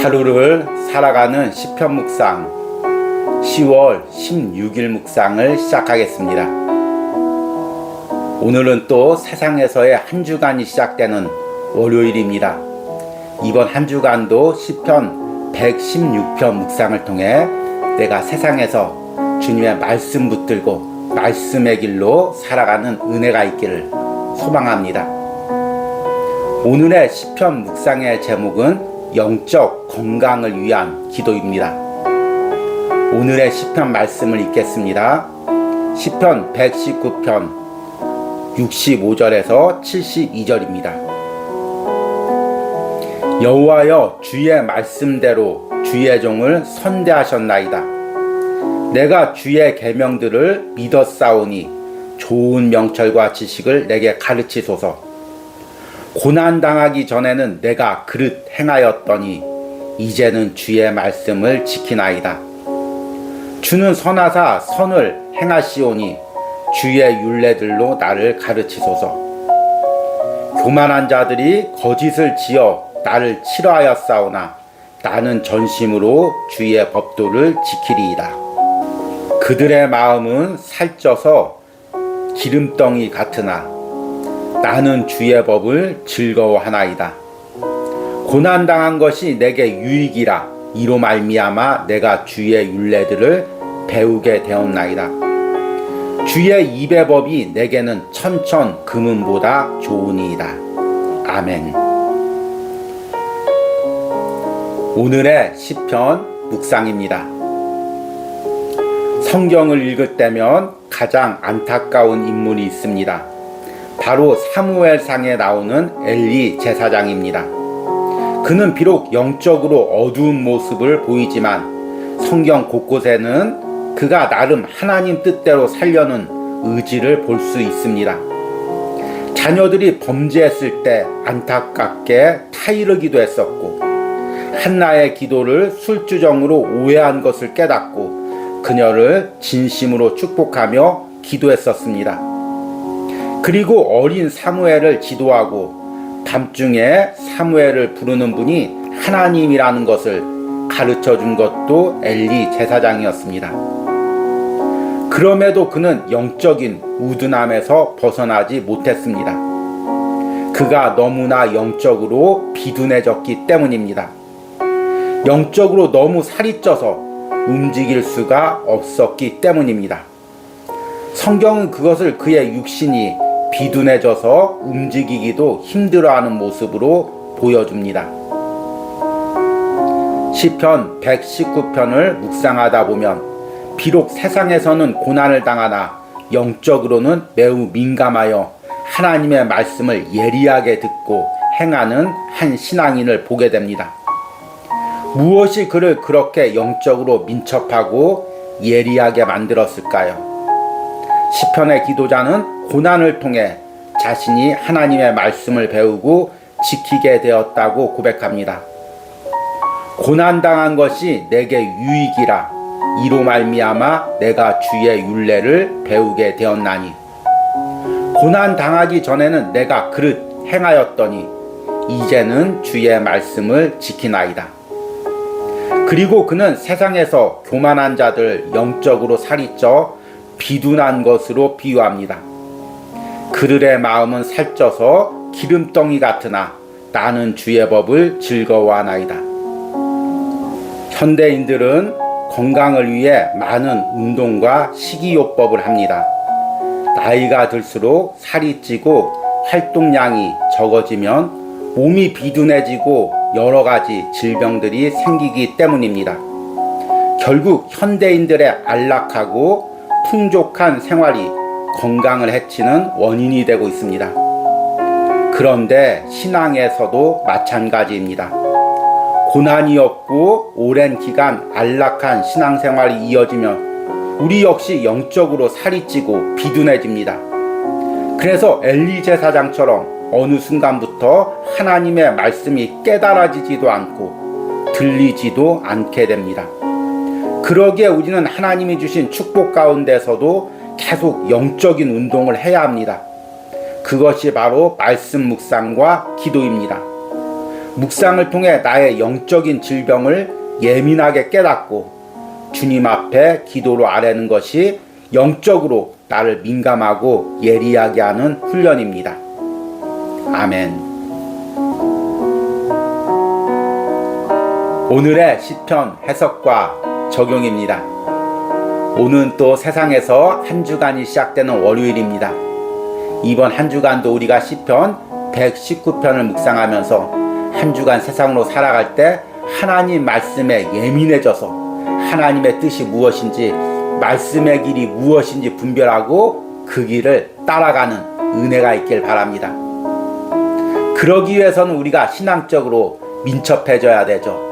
하루를 살아가는 시편 묵상 10월 16일 묵상을 시작하겠습니다. 오늘은 또 세상에서의 한 주간이 시작되는 월요일입니다. 이번 한 주간도 시편 116편 묵상을 통해 내가 세상에서 주님의 말씀 붙들고 말씀의 길로 살아가는 은혜가 있기를 소망합니다. 오늘의 시편 묵상의 제목은 영적 건강을 위한 기도입니다. 오늘의 시편 말씀을 읽겠습니다. 시편 119편 65절에서 72절입니다. 여호와여, 주의 말씀대로 주의 종을 선대하셨나이다. 내가 주의 계명들을 믿었사오니 좋은 명철과 지식을 내게 가르치소서. 고난당하기 전에는 내가 그릇 행하였더니 이제는 주의 말씀을 지키나이다. 주는 선하사 선을 행하시오니 주의 율례들로 나를 가르치소서. 교만한 자들이 거짓을 지어 나를 싫어하였사오나 나는 전심으로 주의 법도를 지키리이다. 그들의 마음은 살쪄서 기름덩이 같으나 나는 주의 법을 즐거워하나이다. 고난당한 것이 내게 유익이라 이로 말미암아 내가 주의 율례들을 배우게 되었나이다. 주의 입의 법이 내게는 천천 금은보다 좋으니이다. 아멘. 오늘의 시편 묵상입니다. 성경을 읽을 때면 가장 안타까운 인물이 있습니다. 바로 사무엘상에 나오는 엘리 제사장입니다. 그는 비록 영적으로 어두운 모습을 보이지만 성경 곳곳에는 그가 나름 하나님 뜻대로 살려는 의지를 볼 수 있습니다. 자녀들이 범죄했을 때 안타깝게 타이르기도 했었고, 한나의 기도를 술주정으로 오해한 것을 깨닫고 그녀를 진심으로 축복하며 기도했었습니다. 그리고 어린 사무엘을 지도하고 밤중에 사무엘을 부르는 분이 하나님이라는 것을 가르쳐 준 것도 엘리 제사장이었습니다. 그럼에도 그는 영적인 우둔함에서 벗어나지 못했습니다. 그가 너무나 영적으로 비둔해졌기 때문입니다. 영적으로 너무 살이 쪄서 움직일 수가 없었기 때문입니다. 성경은 그것을 그의 육신이 비둔해져서 움직이기도 힘들어하는 모습으로 보여줍니다. 시편 119편을 묵상하다 보면 비록 세상에서는 고난을 당하나 영적으로는 매우 민감하여 하나님의 말씀을 예리하게 듣고 행하는 한 신앙인을 보게 됩니다. 무엇이 그를 그렇게 영적으로 민첩하고 예리하게 만들었을까요? 시편의 기도자는 고난을 통해 자신이 하나님의 말씀을 배우고 지키게 되었다고 고백합니다. 고난당한 것이 내게 유익이라 이로 말미암아 내가 주의 율례를 배우게 되었나니. 고난당하기 전에는 내가 그릇 행하였더니 이제는 주의 말씀을 지키나이다. 그리고 그는 세상에서 교만한 자들 영적으로 살이 쪄 비둔한 것으로 비유합니다. 그들의 마음은 살쪄서 기름덩이 같으나 나는 주의 법을 즐거워하나이다. 현대인들은 건강을 위해 많은 운동과 식이요법을 합니다. 나이가 들수록 살이 찌고 활동량이 적어지면 몸이 비둔해지고 여러 가지 질병들이 생기기 때문입니다. 결국 현대인들의 안락하고 풍족한 생활이 건강을 해치는 원인이 되고 있습니다. 그런데 신앙에서도 마찬가지입니다. 고난이 없고 오랜 기간 안락한 신앙생활이 이어지면 우리 역시 영적으로 살이 찌고 비둔해집니다. 그래서 엘리 제사장처럼 어느 순간부터 하나님의 말씀이 깨달아지지도 않고 들리지도 않게 됩니다. 그러기에 우리는 하나님이 주신 축복 가운데서도 계속 영적인 운동을 해야 합니다. 그것이 바로 말씀 묵상과 기도입니다. 묵상을 통해 나의 영적인 질병을 예민하게 깨닫고 주님 앞에 기도로 아뢰는 것이 영적으로 나를 민감하고 예리하게 하는 훈련입니다. 아멘. 오늘의 시편 해석과 적용입니다. 오늘은 또 세상에서 한 주간이 시작되는 월요일입니다. 이번 한 주간도 우리가 시편 119편을 묵상하면서 한 주간 세상으로 살아갈 때 하나님 말씀에 예민해져서 하나님의 뜻이 무엇인지, 말씀의 길이 무엇인지 분별하고 그 길을 따라가는 은혜가 있길 바랍니다. 그러기 위해서는 우리가 신앙적으로 민첩해져야 되죠.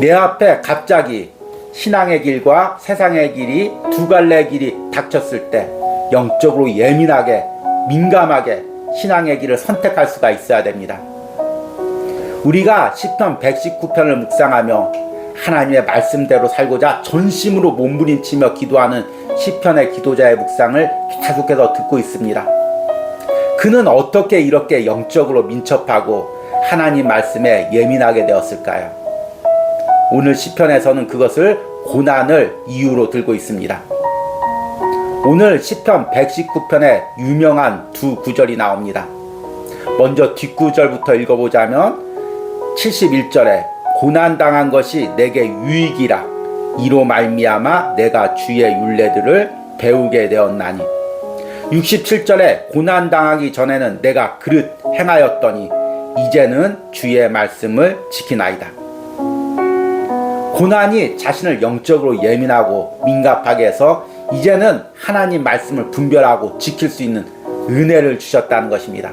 내 앞에 갑자기 신앙의 길과 세상의 길이 두 갈래의 길이 닥쳤을 때 영적으로 예민하게 민감하게 신앙의 길을 선택할 수가 있어야 됩니다. 우리가 시편 119편을 묵상하며 하나님의 말씀대로 살고자 전심으로 몸부림치며 기도하는 시편의 기도자의 묵상을 계속해서 듣고 있습니다. 그는 어떻게 이렇게 영적으로 민첩하고 하나님 말씀에 예민하게 되었을까요? 오늘 시편에서는 그것을 고난을 이유로 들고 있습니다. 오늘 시편 119편에 유명한 두 구절이 나옵니다. 먼저 뒷구절부터 읽어보자면 71절에 고난당한 것이 내게 유익이라 이로 말미암아 내가 주의 율례들을 배우게 되었나니 67절에 고난당하기 전에는 내가 그릇 행하였더니 이제는 주의 말씀을 지키나이다. 고난이 자신을 영적으로 예민하고 민감하게 해서 이제는 하나님 말씀을 분별하고 지킬 수 있는 은혜를 주셨다는 것입니다.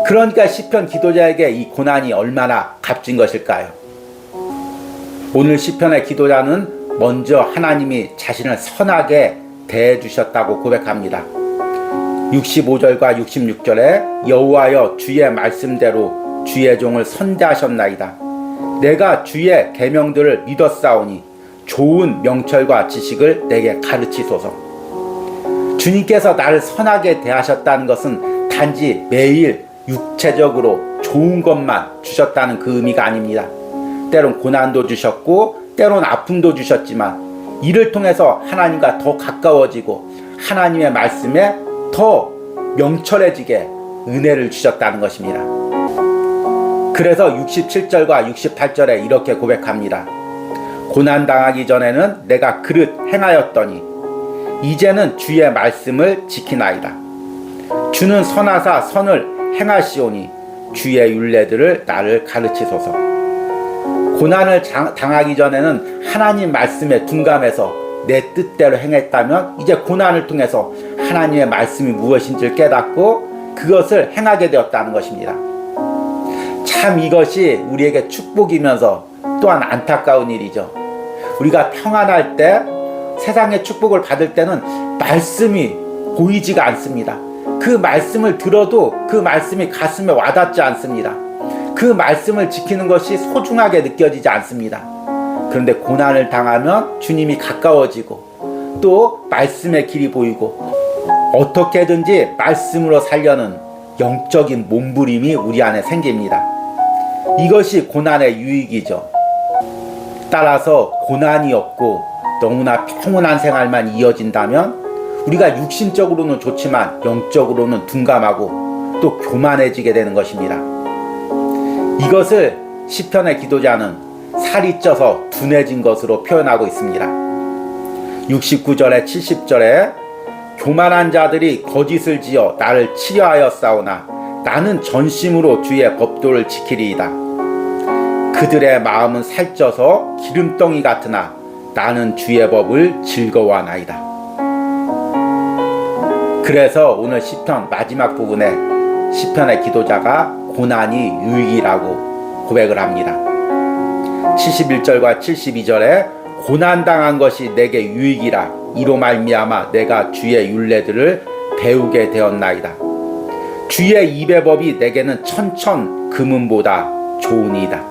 그러니까 시편 기도자에게 이 고난이 얼마나 값진 것일까요? 오늘 시편의 기도자는 먼저 하나님이 자신을 선하게 대해주셨다고 고백합니다. 65절과 66절에 여호와여 주의 말씀대로 주의 종을 선대하셨나이다. 내가 주의 계명들을 믿었사오니 좋은 명철과 지식을 내게 가르치소서. 주님께서 나를 선하게 대하셨다는 것은 단지 매일 육체적으로 좋은 것만 주셨다는 그 의미가 아닙니다. 때론 고난도 주셨고 때론 아픔도 주셨지만 이를 통해서 하나님과 더 가까워지고 하나님의 말씀에 더 명철해지게 은혜를 주셨다는 것입니다. 그래서 67절과 68절에 이렇게 고백합니다. 고난당하기 전에는 내가 그릇 행하였더니 이제는 주의 말씀을 지키나이다. 주는 선하사 선을 행하시오니 주의 율례들을 나를 가르치소서. 고난을 당하기 전에는 하나님 말씀에 둔감해서 내 뜻대로 행했다면 이제 고난을 통해서 하나님의 말씀이 무엇인지를 깨닫고 그것을 행하게 되었다는 것입니다. 참 이것이 우리에게 축복이면서 또한 안타까운 일이죠. 우리가 평안할 때 세상의 축복을 받을 때는 말씀이 보이지가 않습니다. 그 말씀을 들어도 그 말씀이 가슴에 와닿지 않습니다. 그 말씀을 지키는 것이 소중하게 느껴지지 않습니다. 그런데 고난을 당하면 주님이 가까워지고 또 말씀의 길이 보이고 어떻게든지 말씀으로 살려는 영적인 몸부림이 우리 안에 생깁니다. 이것이 고난의 유익이죠. 따라서 고난이 없고 너무나 평온한 생활만 이어진다면 우리가 육신적으로는 좋지만 영적으로는 둔감하고 또 교만해지게 되는 것입니다. 이것을 시편의 기도자는 살이 쪄서 둔해진 것으로 표현하고 있습니다. 69절에 70절에 교만한 자들이 거짓을 지어 나를 치려하여 싸우나 나는 전심으로 주의 법도를 지키리이다. 그들의 마음은 살쪄서 기름덩이 같으나 나는 주의 법을 즐거워하나이다. 그래서 오늘 시편 마지막 부분에 시편의 기도자가 고난이 유익이라고 고백을 합니다. 71절과 72절에 고난당한 것이 내게 유익이라 이로 말미암아 내가 주의 율례들을 배우게 되었나이다. 주의 입의 법이 내게는 천천 금은보다 좋으니이다.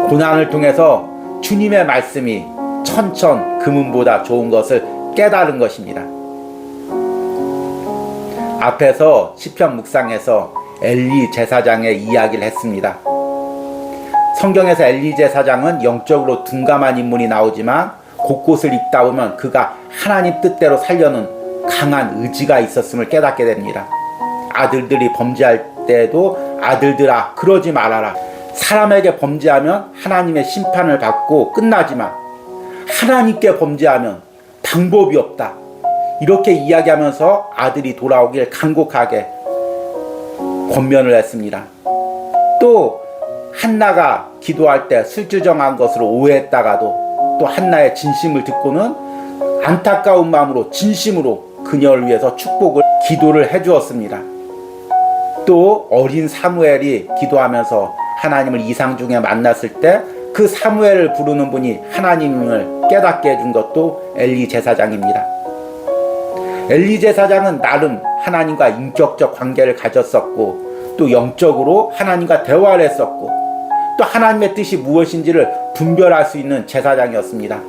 고난을 통해서 주님의 말씀이 천천 금은보다 좋은 것을 깨달은 것입니다. 앞에서 시편 묵상에서 엘리 제사장의 이야기를 했습니다. 성경에서 엘리 제사장은 영적으로 둔감한 인물이 나오지만 곳곳을 읽다 보면 그가 하나님 뜻대로 살려는 강한 의지가 있었음을 깨닫게 됩니다. 아들들이 범죄할 때도 아들들아 그러지 말아라. 사람에게 범죄하면 하나님의 심판을 받고 끝나지만 하나님께 범죄하면 방법이 없다. 이렇게 이야기하면서 아들이 돌아오길 간곡하게 권면을 했습니다. 또 한나가 기도할 때 술주정한 것으로 오해했다가도 또 한나의 진심을 듣고는 안타까운 마음으로 진심으로 그녀를 위해서 축복을 기도를 해주었습니다. 또 어린 사무엘이 기도하면서 하나님을 이상 중에 만났을 때 그 사무엘을 부르는 분이 하나님을 깨닫게 해준 것도 엘리 제사장입니다. 엘리 제사장은 나름 하나님과 인격적 관계를 가졌었고 또 영적으로 하나님과 대화를 했었고 또 하나님의 뜻이 무엇인지를 분별할 수 있는 제사장이었습니다.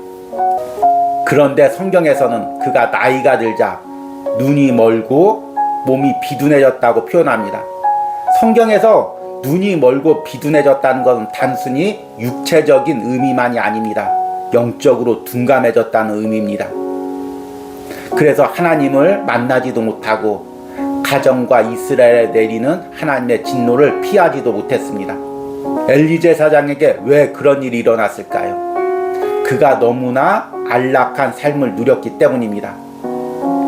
그런데 성경에서는 그가 나이가 들자 눈이 멀고 몸이 비둔해졌다고 표현합니다. 성경에서 눈이 멀고 비둔해졌다는 것은 단순히 육체적인 의미만이 아닙니다. 영적으로 둔감해졌다는 의미입니다. 그래서 하나님을 만나지도 못하고 가정과 이스라엘에 내리는 하나님의 진노를 피하지도 못했습니다. 엘리 제사장에게 왜 그런 일이 일어났을까요? 그가 너무나 안락한 삶을 누렸기 때문입니다.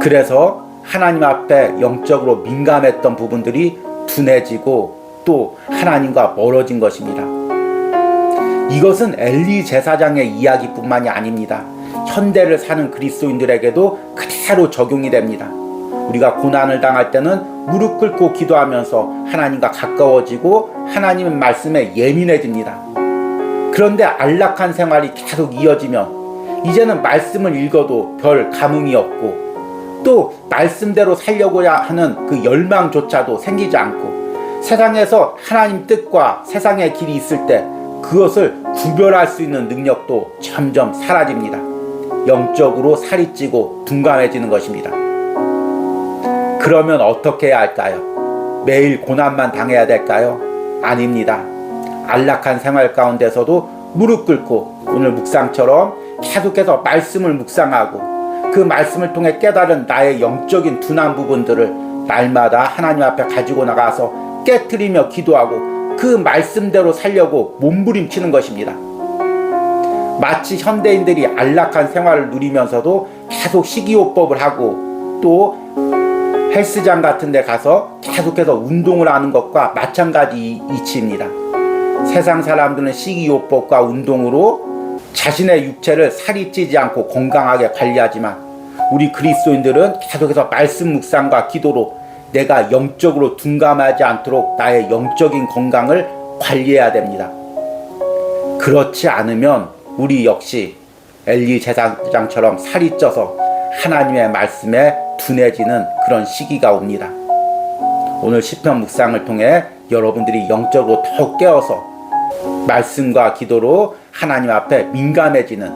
그래서 하나님 앞에 영적으로 민감했던 부분들이 둔해지고 또 하나님과 멀어진 것입니다. 이것은 엘리 제사장의 이야기뿐만이 아닙니다. 현대를 사는 그리스도인들에게도 그대로 적용이 됩니다. 우리가 고난을 당할 때는 무릎 꿇고 기도하면서 하나님과 가까워지고 하나님의 말씀에 예민해집니다. 그런데 안락한 생활이 계속 이어지면 이제는 말씀을 읽어도 별 감흥이 없고 또 말씀대로 살려고야 하는 그 열망조차도 생기지 않고 세상에서 하나님 뜻과 세상의 길이 있을 때 그것을 구별할 수 있는 능력도 점점 사라집니다. 영적으로 살이 찌고 둔감해지는 것입니다. 그러면 어떻게 해야 할까요? 매일 고난만 당해야 될까요? 아닙니다. 안락한 생활 가운데서도 무릎 꿇고 오늘 묵상처럼 계속해서 말씀을 묵상하고 그 말씀을 통해 깨달은 나의 영적인 둔한 부분들을 날마다 하나님 앞에 가지고 나가서 깨트리며 기도하고 그 말씀대로 살려고 몸부림치는 것입니다. 마치 현대인들이 안락한 생활을 누리면서도 계속 식이요법을 하고 또 헬스장 같은 데 가서 계속해서 운동을 하는 것과 마찬가지 이치입니다. 세상 사람들은 식이요법과 운동으로 자신의 육체를 살이 찌지 않고 건강하게 관리하지만 우리 그리스도인들은 계속해서 말씀 묵상과 기도로 내가 영적으로 둔감하지 않도록 나의 영적인 건강을 관리해야 됩니다. 그렇지 않으면 우리 역시 엘리 제사장처럼 살이 쪄서 하나님의 말씀에 둔해지는 그런 시기가 옵니다. 오늘 시편 묵상을 통해 여러분들이 영적으로 더욱 깨어서 말씀과 기도로 하나님 앞에 민감해지는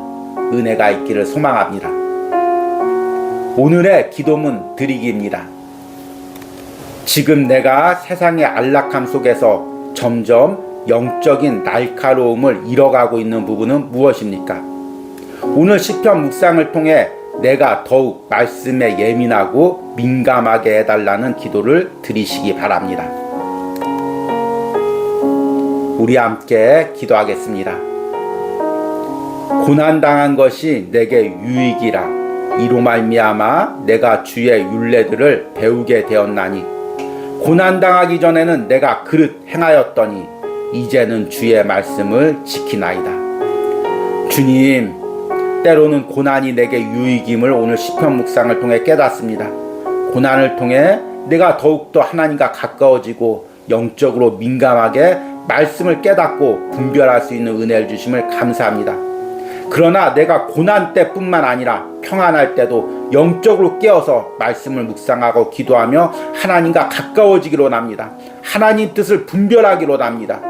은혜가 있기를 소망합니다. 오늘의 기도문 드리기입니다. 지금 내가 세상의 안락함 속에서 점점 영적인 날카로움을 잃어가고 있는 부분은 무엇입니까? 오늘 시편 묵상을 통해 내가 더욱 말씀에 예민하고 민감하게 해달라는 기도를 드리시기 바랍니다. 우리 함께 기도하겠습니다. 고난당한 것이 내게 유익이라 이로 말미암아 내가 주의 율례들을 배우게 되었나니 고난당하기 전에는 내가 그릇 행하였더니 이제는 주의 말씀을 지키나이다. 주님, 때로는 고난이 내게 유익임을 오늘 시편 묵상을 통해 깨닫습니다. 고난을 통해 내가 더욱더 하나님과 가까워지고 영적으로 민감하게 말씀을 깨닫고 분별할 수 있는 은혜를 주심을 감사합니다. 그러나 내가 고난 때뿐만 아니라 평안할 때도 영적으로 깨어서 말씀을 묵상하고 기도하며 하나님과 가까워지기로 합니다. 하나님 뜻을 분별하기로 합니다.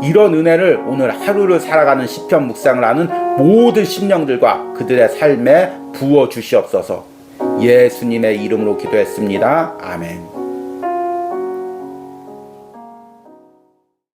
이런 은혜를 오늘 하루를 살아가는 시편 묵상을 하는 모든 심령들과 그들의 삶에 부어 주시옵소서. 예수님의 이름으로 기도했습니다. 아멘.